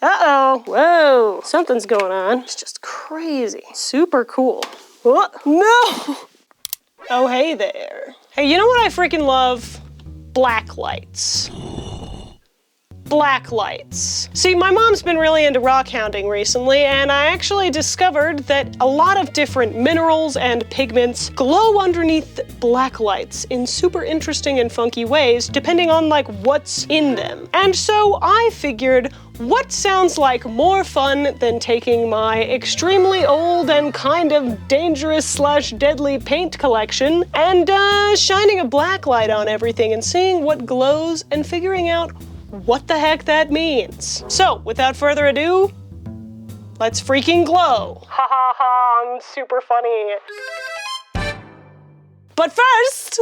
Uh-oh. Whoa, something's going on. It's just crazy. Super cool. What? No! Oh, hey there. Hey, you know what I freaking love? Blacklights. Blacklights. See, my mom's been really into rock hounding recently, and I actually discovered that a lot of different minerals and pigments glow underneath blacklights in super interesting and funky ways, depending on like what's in them. And so I figured, what sounds like more fun than taking my extremely old and kind of dangerous / deadly paint collection and shining a blacklight on everything and seeing what glows and figuring out what the heck that means. So, without further ado, let's freaking glow. Ha ha ha, I'm super funny. But first,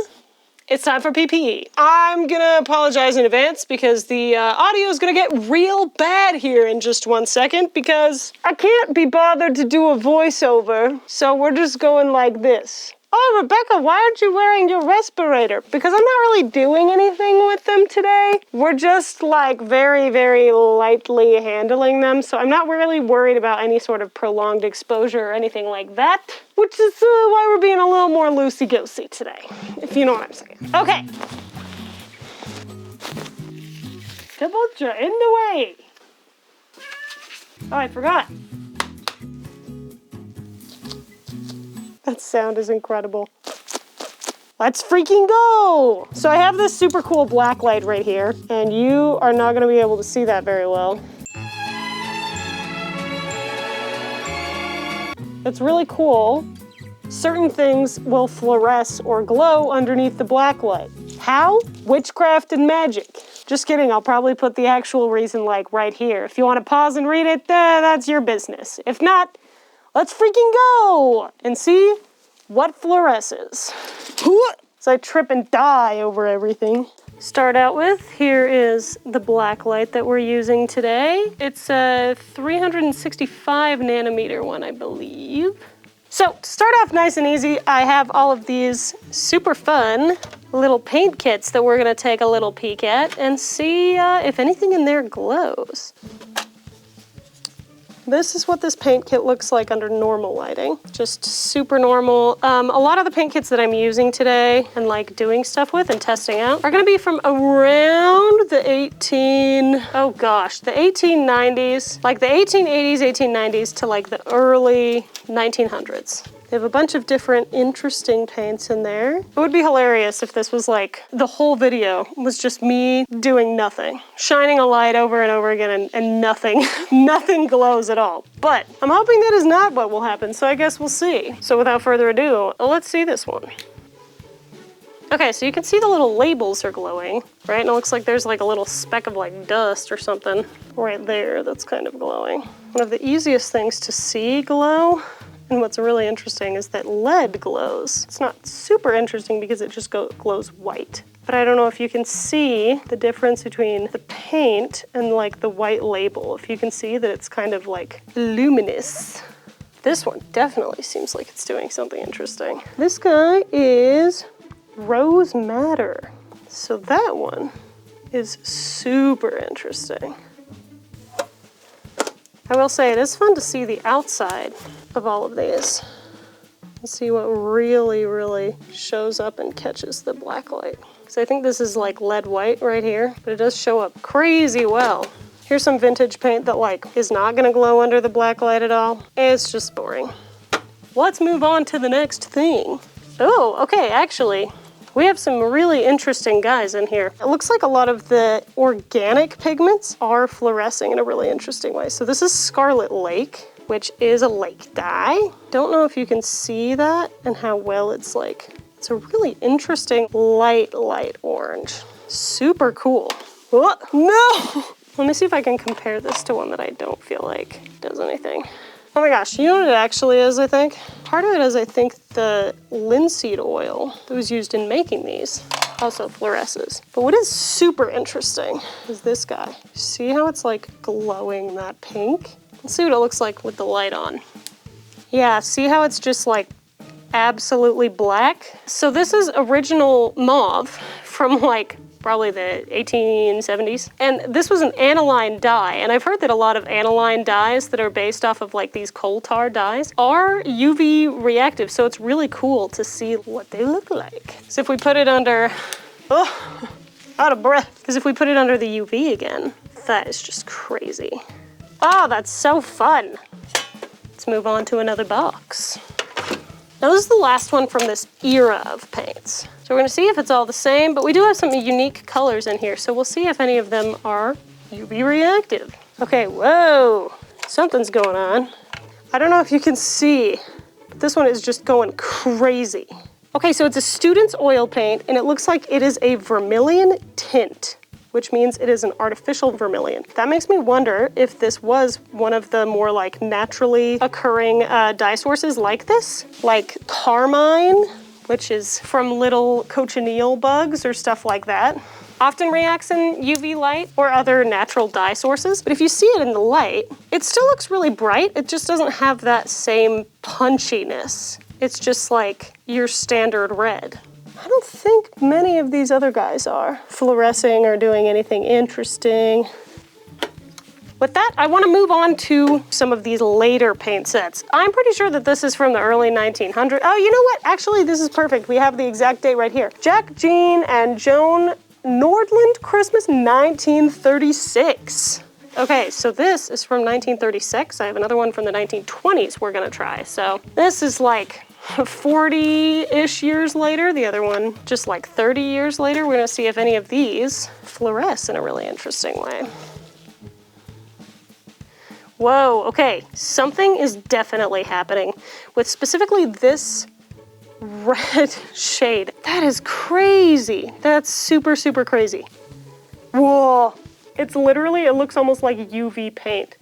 it's time for PPE. I'm gonna apologize in advance because the audio is gonna get real bad here in just 1 second because I can't be bothered to do a voiceover, so we're just going like this. Oh, Rebecca, why aren't you wearing your respirator? Because I'm not really doing anything with them today. We're just like very, very lightly handling them, so I'm not really worried about any sort of prolonged exposure or anything like that, which is why we're being a little more loosey-goosey today, if you know what I'm saying. Okay. Double in the way. Oh, I forgot. That sound is incredible. Let's freaking go! So I have this super cool black light right here, and you are not gonna be able to see that very well. It's really cool. Certain things will fluoresce or glow underneath the black light. How? Witchcraft and magic. Just kidding, I'll probably put the actual reason like right here. If you wanna pause and read it, that's your business. If not, let's freaking go and see what fluoresces. So I trip and die over everything. Start out with, here is the black light that we're using today. It's a 365 nanometer one, I believe. So to start off nice and easy, I have all of these super fun little paint kits that we're gonna take a little peek at and see if anything in there glows. This is what this paint kit looks like under normal lighting. Just super normal. A lot of the paint kits that I'm using today and like doing stuff with and testing out are gonna be from around the 1890s, like the 1880s, 1890s to like the early 1900s. They have a bunch of different interesting paints in there. It would be hilarious if this was like, the whole video was just me doing nothing. Shining a light over and over again and nothing, nothing glows at all. But I'm hoping that is not what will happen, so I guess we'll see. So without further ado, let's see this one. Okay, so you can see the little labels are glowing, right? And it looks like there's like a little speck of like dust or something right there that's kind of glowing. One of the easiest things to see glow, and what's really interesting is that lead glows. It's not super interesting because it just glows white. But I don't know if you can see the difference between the paint and like the white label. If you can see that it's kind of like luminous. This one definitely seems like it's doing something interesting. This guy is Rose Madder. So that one is super interesting. I will say it is fun to see the outside of all of these and see what really, really shows up and catches the black light. So I think this is like lead white right here, but it does show up crazy well. Here's some vintage paint that like is not gonna glow under the black light at all. It's just boring. Let's move on to the next thing. Oh, okay, actually, we have some really interesting guys in here. It looks like a lot of the organic pigments are fluorescing in a really interesting way. So this is Scarlet Lake, which is a lake dye. Don't know if you can see that and how well it's like. It's a really interesting light orange. Super cool. What? No! Let me see if I can compare this to one that I don't feel like does anything. Oh my gosh, you know what it actually is, I think? Part of it is, I think, the linseed oil that was used in making these also fluoresces. But what is super interesting is this guy. See how it's like glowing that pink? Let's see what it looks like with the light on. Yeah, see how it's just like absolutely black? So this is original mauve from like probably the 1870s. And this was an aniline dye, and I've heard that a lot of aniline dyes that are based off of like these coal tar dyes are UV reactive, so it's really cool to see what they look like. So if we put it under, oh, out of breath. Because if we put it under the UV again, that is just crazy. Oh, that's so fun. Let's move on to another box. Now this is the last one from this era of paints. So we're gonna see if it's all the same, but we do have some unique colors in here, so we'll see if any of them are UV reactive. Okay, whoa, something's going on. I don't know if you can see, but this one is just going crazy. Okay, so it's a student's oil paint, and it looks like it is a vermilion tint, which means it is an artificial vermilion. That makes me wonder if this was one of the more like naturally occurring dye sources like this, like carmine, which is from little cochineal bugs or stuff like that. Often reacts in UV light or other natural dye sources, but if you see it in the light, it still looks really bright. It just doesn't have that same punchiness. It's just like your standard red. I don't think many of these other guys are fluorescing or doing anything interesting. With that, I want to move on to some of these later paint sets. I'm pretty sure that this is from the early 1900s. Oh, you know what? Actually, this is perfect. We have the exact date right here. Jack, Jean, and Joan Nordland, Christmas 1936. Okay, so this is from 1936. I have another one from the 1920s we're gonna try. So this is like 40-ish years later. The other one just like 30 years later. We're gonna see if any of these fluoresce in a really interesting way. Whoa, okay, something is definitely happening with specifically this red shade. That is crazy. That's super, super crazy. Whoa, it's literally, it looks almost like UV paint.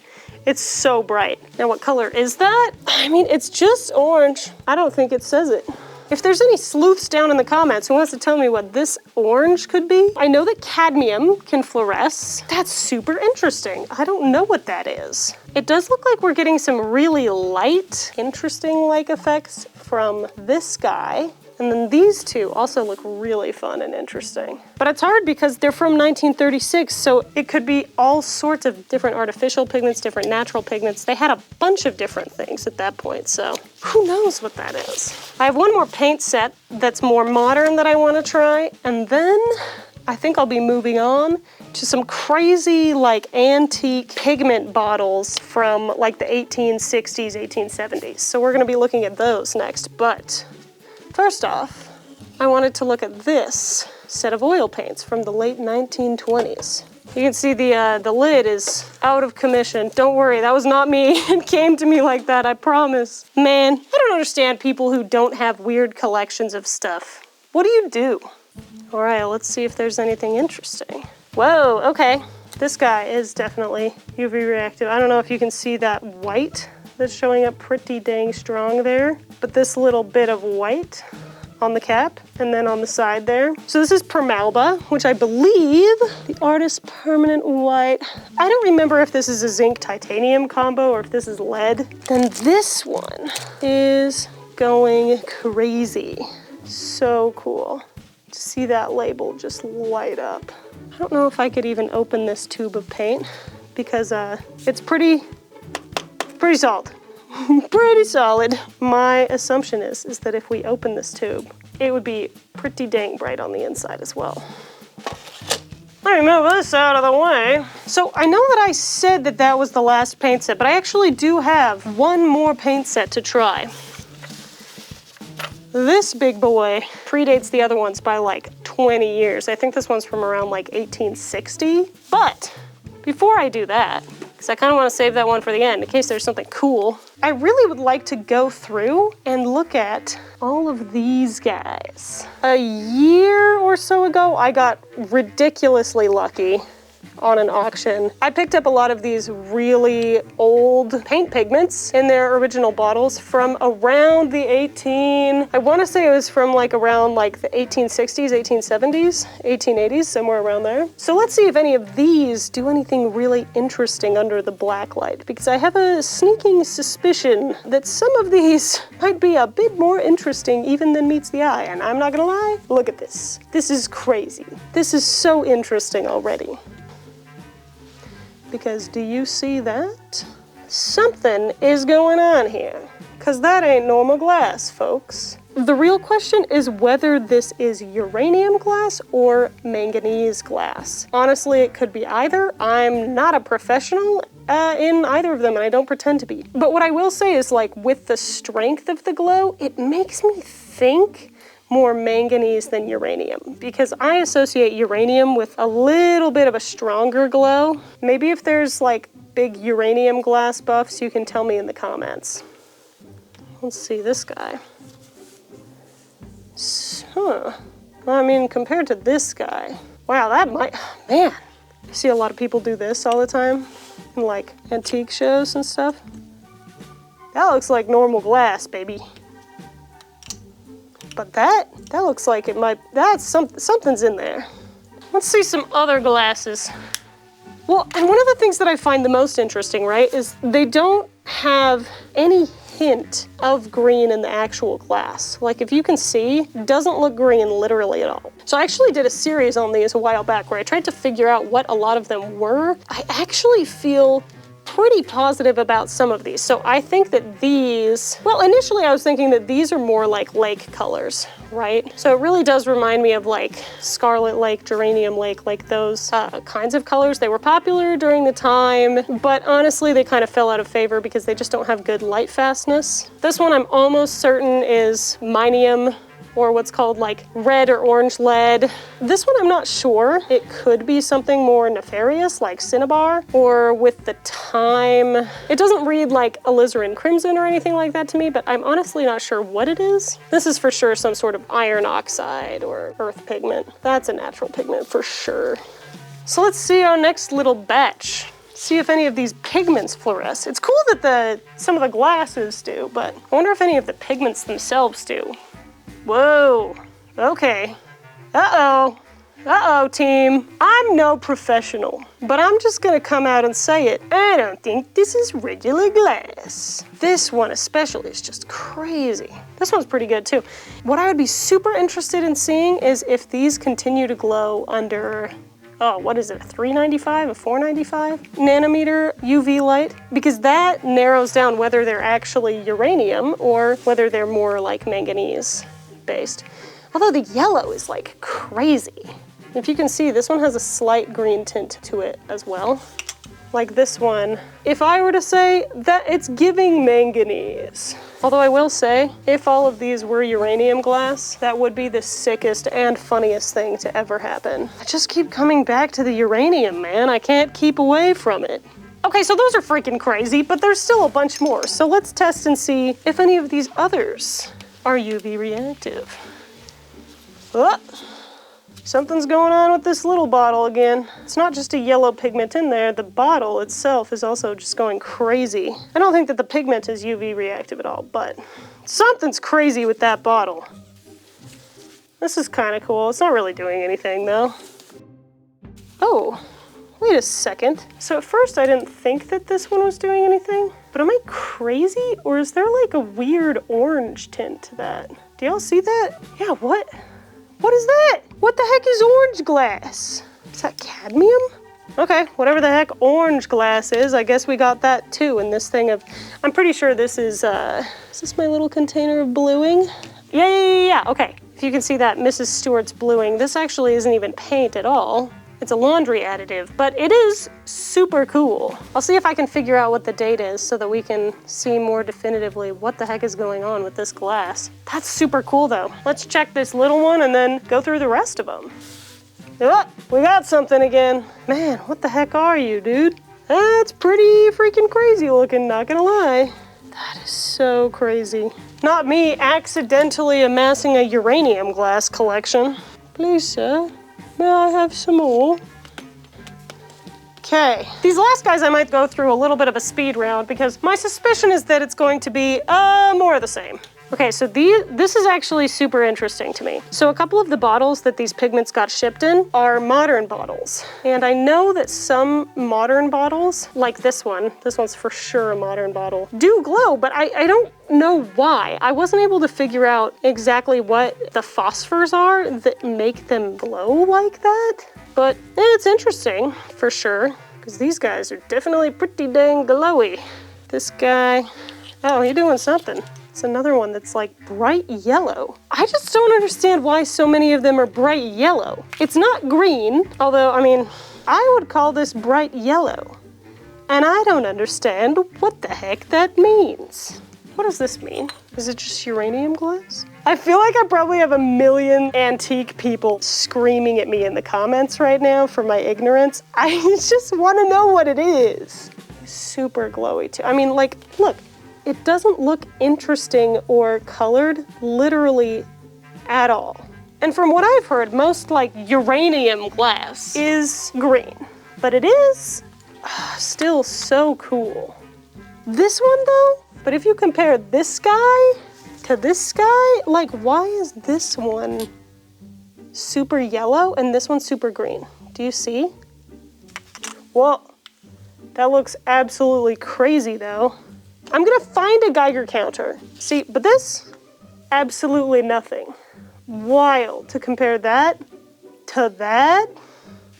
It's so bright. Now what color is that? I mean, it's just orange. I don't think it says it. If there's any sleuths down in the comments who wants to tell me what this orange could be, I know that cadmium can fluoresce. That's super interesting. I don't know what that is. It does look like we're getting some really light, interesting like effects from this guy. And then these two also look really fun and interesting. But it's hard because they're from 1936, so it could be all sorts of different artificial pigments, different natural pigments. They had a bunch of different things at that point, so who knows what that is. I have one more paint set that's more modern that I want to try, and then I think I'll be moving on to some crazy like antique pigment bottles from like the 1860s, 1870s. So we're gonna be looking at those next, but first off, I wanted to look at this set of oil paints from the late 1920s. You can see the lid is out of commission. Don't worry, that was not me. It came to me like that, I promise. Man, I don't understand people who don't have weird collections of stuff. What do you do? All right, let's see if there's anything interesting. Whoa, okay. This guy is definitely UV reactive. I don't know if you can see that white that's showing up pretty dang strong there, but this little bit of white on the cap and then on the side there. So this is Permalba, which I believe the artist permanent white. I don't remember if this is a zinc titanium combo or if this is lead. Then this one is going crazy. So cool to see that label just light up. I don't know if I could even open this tube of paint because it's pretty solid. Pretty solid. My assumption is that if we open this tube, it would be pretty dang bright on the inside as well. Let me move this out of the way. So I know that I said that that was the last paint set, but I actually do have one more paint set to try. This big boy predates the other ones by like 20 years. I think this one's from around like 1860. But before I do that, because I kind of want to save that one for the end in case there's something cool, I really would like to go through and look at all of these guys. A year or so ago, I got ridiculously lucky on an auction. I picked up a lot of these really old paint pigments in their original bottles from around the I want to say it was from like around like the 1860s, 1870s, 1880s, somewhere around there. So let's see if any of these do anything really interesting under the blacklight, because I have a sneaking suspicion that some of these might be a bit more interesting even than meets the eye. And I'm not gonna lie, look at this. This is crazy. This is so interesting already. Because do you see that? Something is going on here. Because that ain't normal glass, folks. The real question is whether this is uranium glass or manganese glass. Honestly, it could be either. I'm not a professional in either of them, and I don't pretend to be. But what I will say is, like, with the strength of the glow, it makes me think more manganese than uranium, because I associate uranium with a little bit of a stronger glow. Maybe if there's like big uranium glass buffs, you can tell me in the comments. Let's see this guy. Huh. Well, I mean, compared to this guy, wow, that might, man. You see a lot of people do this all the time in like antique shows and stuff. That looks like normal glass, baby. But that looks like it might, something's in there. Let's see some other glasses. Well, and one of the things that I find the most interesting, right, is they don't have any hint of green in the actual glass. Like, if you can see, it doesn't look green literally at all. So I actually did a series on these a while back where I tried to figure out what a lot of them were. I actually feel pretty positive about some of these. So I think that these, well, initially I was thinking that these are more like lake colors, right? So it really does remind me of like Scarlet Lake, Geranium Lake, like those kinds of colors. They were popular during the time, but honestly, they kind of fell out of favor because they just don't have good light fastness. This one I'm almost certain is Minium, or what's called like red or orange lead. This one I'm not sure. It could be something more nefarious like Cinnabar, or with the time. It doesn't read like alizarin crimson or anything like that to me, but I'm honestly not sure what it is. This is for sure some sort of iron oxide or earth pigment. That's a natural pigment for sure. So let's see our next little batch. See if any of these pigments fluoresce. It's cool that some of the glasses do, but I wonder if any of the pigments themselves do. Whoa, okay. Uh-oh, team. I'm no professional, but I'm just gonna come out and say it. I don't think this is regular glass. This one especially is just crazy. This one's pretty good too. What I would be super interested in seeing is if these continue to glow under, oh, what is it, a 395, a 495 nanometer UV light? Because that narrows down whether they're actually uranium or whether they're more like manganese based. Although the yellow is like crazy. If you can see, this one has a slight green tint to it as well. Like this one, if I were to say that it's giving manganese. Although I will say, if all of these were uranium glass, that would be the sickest and funniest thing to ever happen. I just keep coming back to the uranium, man. I can't keep away from it. Okay, so those are freaking crazy, but there's still a bunch more. So let's test and see if any of these others are UV reactive. Oh, something's going on with this little bottle again. It's not just a yellow pigment in there, the bottle itself is also just going crazy. I don't think that the pigment is UV reactive at all, but something's crazy with that bottle. This is kind of cool. It's not really doing anything though. Oh, wait a second. So at first I didn't think that this one was doing anything, but am I crazy? Or is there like a weird orange tint to that? Do y'all see that? Yeah, what? What is that? What the heck is orange glass? Is that cadmium? Okay, whatever the heck orange glass is, I guess we got that too in this thing of, I'm pretty sure this is this my little container of bluing? Yeah, okay. If you can see that, Mrs. Stewart's bluing. This actually isn't even paint at all. It's a laundry additive, but it is super cool. I'll see if I can figure out what the date is so that we can see more definitively what the heck is going on with this glass. That's super cool though. Let's check this little one and then go through the rest of them. Oh, we got something again. Man, what the heck are you, dude? That's pretty freaking crazy looking, not gonna lie. That is so crazy. Not me accidentally amassing a uranium glass collection. Please, sir. May I have some more? Okay, these last guys I might go through a little bit of a speed round because my suspicion is that it's going to be more of the same. Okay, so this is actually super interesting to me. So a couple of the bottles that these pigments got shipped in are modern bottles. And I know that some modern bottles, like this one's for sure a modern bottle, do glow, but I don't know why. I wasn't able to figure out exactly what the phosphors are that make them glow like that. But it's interesting for sure, because these guys are definitely pretty dang glowy. This guy, oh, you're doing something. It's another one that's like bright yellow. I just don't understand why so many of them are bright yellow. It's not green, although, I mean, I would call this bright yellow. And I don't understand what the heck that means. What does this mean? Is it just uranium glass? I feel like I probably have a million antique people screaming at me in the comments right now for my ignorance. I just want to know what it is. Super glowy too. I mean, like, look. It doesn't look interesting or colored literally at all. And from what I've heard, most like uranium glass is green, but it is still so cool. This one though, but if you compare this guy to this guy, like why is this one super yellow and this one super green? Do you see? Well, that looks absolutely crazy though. I'm gonna find a Geiger counter. See, but this, absolutely nothing. Wild to compare that to that.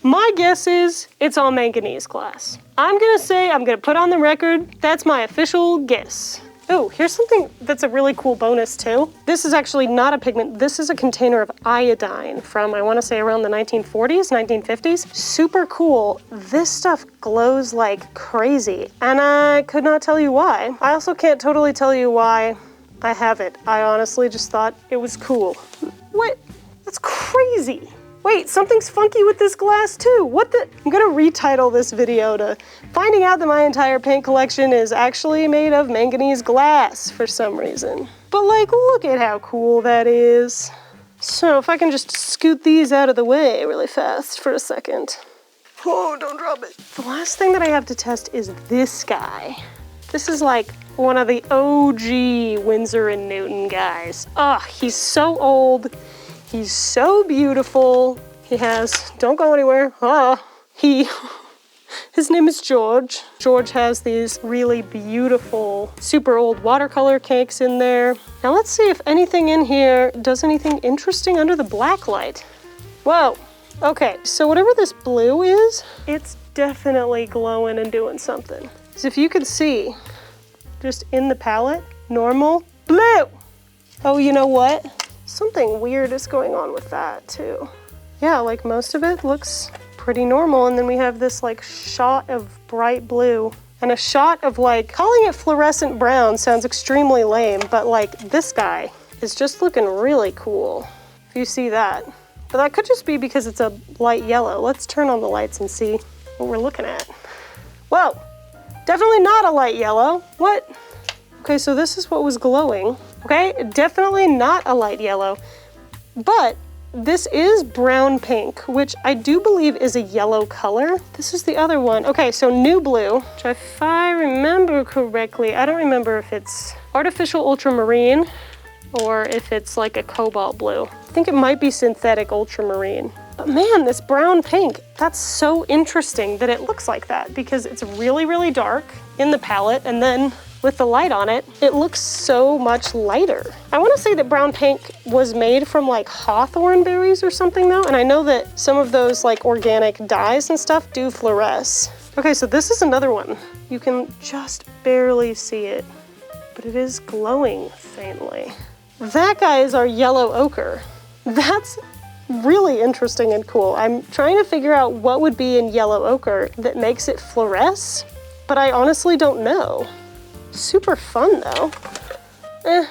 My guess is it's all manganese glass. I'm gonna put on the record, that's my official guess. Oh, here's something that's a really cool bonus too. This is actually not a pigment. This is a container of iodine from, I wanna say around the 1940s, 1950s. Super cool. This stuff glows like crazy, and I could not tell you why. I also can't totally tell you why I have it. I honestly just thought it was cool. What? That's crazy. Wait, something's funky with this glass too. What the? I'm gonna retitle this video to finding out that my entire paint collection is actually made of manganese glass for some reason. But like, look at how cool that is. So if I can just scoot these out of the way really fast for a second. Oh, don't drop it. The last thing that I have to test is this guy. This is like one of the OG Winsor & Newton guys. Oh, he's so old. He's so beautiful. He has, don't go anywhere. His name is George. George has these really beautiful, super old watercolor cakes in there. Now let's see if anything in here does anything interesting under the blacklight. Whoa, okay, so whatever this blue is, it's definitely glowing and doing something. So if you could see, just in the palette, normal, blue. Oh, you know what? Something weird is going on with that too. Yeah, like most of it looks pretty normal, and then we have this like shot of bright blue and a shot of like, calling it fluorescent brown sounds extremely lame, but like this guy is just looking really cool, if you see that. But that could just be because it's a light yellow. Let's turn on the lights and see what we're looking at. Whoa, definitely not a light yellow. What? Okay, so this is what was glowing. Okay, definitely not a light yellow, but this is brown pink, which I do believe is a yellow color. This is the other one. Okay, so new blue, which if I remember correctly, I don't remember if it's artificial ultramarine or if it's like a cobalt blue. I think it might be synthetic ultramarine. But man, this brown pink, that's so interesting that it looks like that because it's really, really dark in the palette, and then with the light on it, it looks so much lighter. I want to say that brown pink was made from like hawthorn berries or something though, and I know that some of those like organic dyes and stuff do fluoresce. Okay, so this is another one. You can just barely see it, but it is glowing faintly. That guy is our yellow ochre. That's really interesting and cool. I'm trying to figure out what would be in yellow ochre that makes it fluoresce, but I honestly don't know. Super fun though.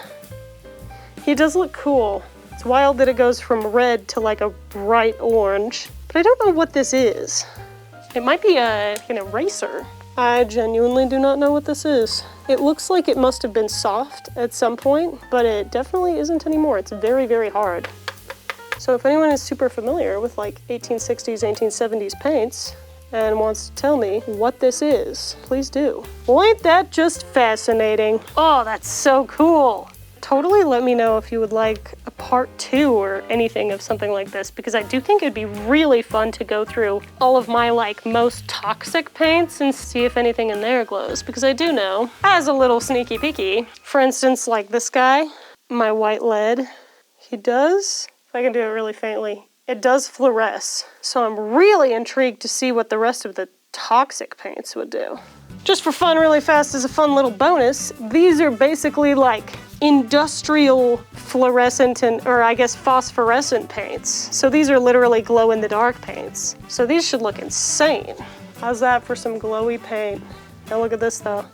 He does look cool. It's wild that it goes from red to like a bright orange, but I don't know what this is. It might be an eraser. I genuinely do not know what this is. It looks like it must have been soft at some point, but it definitely isn't anymore. It's very, very hard. So if anyone is super familiar with like 1860s, 1870s paints, and wants to tell me what this is, please do. Well, ain't that just fascinating? Oh, that's so cool. Totally let me know if you would like a part 2 or anything of something like this, because I do think it'd be really fun to go through all of my like most toxic paints and see if anything in there glows, because I do know, as a little sneaky peeky, for instance, like this guy, my white lead, he does, if I can do it really faintly, it does fluoresce. So I'm really intrigued to see what the rest of the toxic paints would do. Just for fun, really fast, as a fun little bonus, these are basically like industrial fluorescent or I guess phosphorescent paints. So these are literally glow-in-the-dark paints. So these should look insane. How's that for some glowy paint? Now look at this though.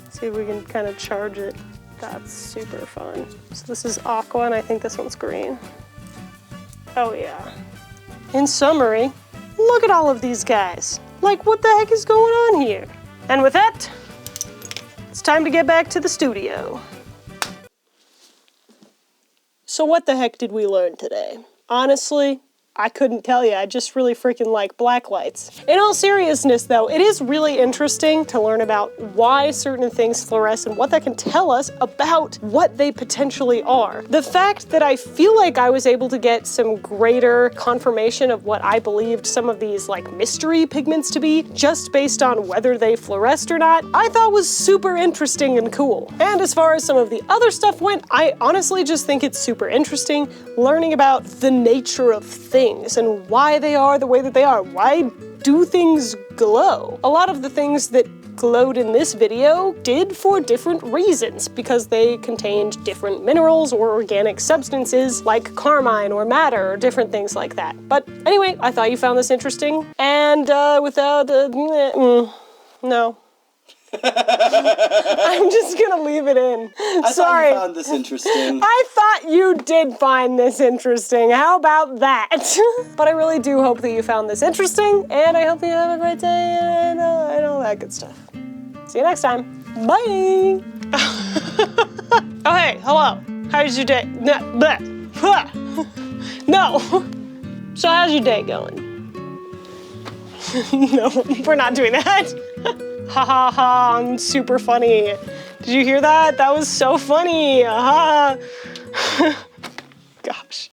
See if we can kind of charge it. That's super fun. So this is aqua and I think this one's green. Oh yeah. In summary, look at all of these guys. Like, what the heck is going on here? And with that, it's time to get back to the studio. So what the heck did we learn today? Honestly, I couldn't tell you. I just really freaking like black lights. In all seriousness though, it is really interesting to learn about why certain things fluoresce and what that can tell us about what they potentially are. The fact that I feel like I was able to get some greater confirmation of what I believed some of these like mystery pigments to be, just based on whether they fluoresced or not, I thought was super interesting and cool. And as far as some of the other stuff went, I honestly just think it's super interesting learning about the nature of things and why they are the way that they are. Why do things glow? A lot of the things that glowed in this video did for different reasons, because they contained different minerals or organic substances like carmine or madder or different things like that. But anyway, I thought you found this interesting, and without no. I'm just gonna leave it in. Sorry. I thought you found this interesting. I thought you did find this interesting. How about that? But I really do hope that you found this interesting, and I hope you have a great day and all that good stuff. See you next time. Bye. Oh, hey, hello. How's your day? No. So how's your day going? No, we're not doing that. Ha ha ha, I'm super funny. Did you hear that? That was so funny. Ha. Gosh.